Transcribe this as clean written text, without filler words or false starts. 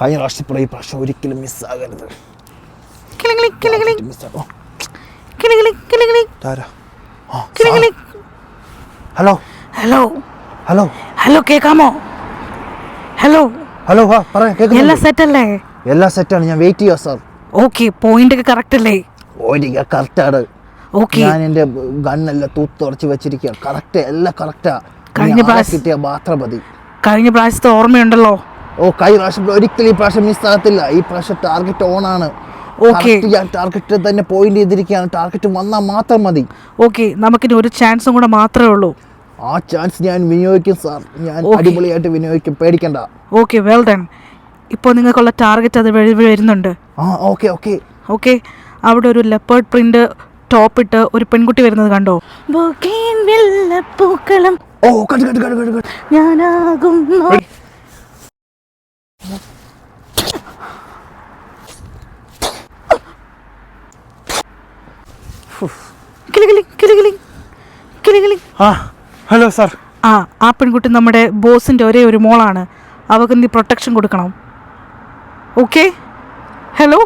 കഴിഞ്ഞ പ്രാവശ്യം ഈ പ്രാവശ്യം ഒരിക്കലും മിസ്സാകരുത്. ഹലോ ഹലോ ഹലോ ഹലോ കേൾക്കാമോ? ഹലോ ഹലോ പറയാം. എല്ലാം സെറ്റ് അല്ലേ? എല്ലാം സെറ്റാണ്. ഞാൻ വെയിറ്റ് ചെയ്യാം സാർ. ഓക്കെ, പോയിന്റ് ഒക്കെ കറക്റ്റ് അല്ലേ? പോയിന്റ് കറക്റ്റാണ്. ഓക്കെ, ഞാൻ എൻ്റെ ഗണ്ണെല്ലാം തൂത്തുറച്ച് വെച്ചിരിക്കുക. കറക്റ്റ്, എല്ലാം കറക്റ്റാ. കഴിഞ്ഞ പ്രാവശ്യം കിട്ടിയ മാത്രം മതി. കഴിഞ്ഞ പ്രാവശ്യത്തെ ഓർമ്മയുണ്ടല്ലോ? കഴിഞ്ഞ പ്രാവശ്യം ഒരിക്കലും ഈ പ്രാവശ്യം മിസ്സാകത്തില്ല. ഈ പ്രാവശ്യം ടാർഗറ്റ് ഓൺ ആണ്. ഓക്കെ, ഞാൻ ടാർഗറ്റ് തന്നെ പോയിന്റ് ചെയ്തിരിക്കുകയാണ്. ടാർഗറ്റ് വന്നാൽ മാത്രം മതി. ഓക്കെ, നമുക്കിനി ഒരു ചാൻസും കൂടെ മാത്രമേ ഉള്ളൂ. ആ ചാൻസ് ഞാൻ വിനിയോഗിക്കും സാർ. ഞാൻ അടിപൊളിയായിട്ട് വിനിയോഗിക്കും, പേടിക്കണ്ട. Okay, well done. ഇപ്പോൾ നിങ്ങൾക്കുള്ള ടാർഗറ്റ് അത് വരുന്നുണ്ട്. ഓക്കെ ഓക്കെ ഓക്കെ, അവിടെ ഒരു ലെപ്പേർഡ് പ്രിന്റ് ടോപ്പ് ഇട്ട് ഒരു പെൺകുട്ടി വരുന്നത് കണ്ടോ? പൂക്കളം ഞാനാകുന്നു. Hello sir. ആ പെൺകുട്ടി നമ്മുടെ ബോസിന്റെ ഒരേ ഒരു മോളാണ്. അവർക്ക് നീ പ്രൊട്ടക്ഷൻ കൊടുക്കണം. Okay, hello.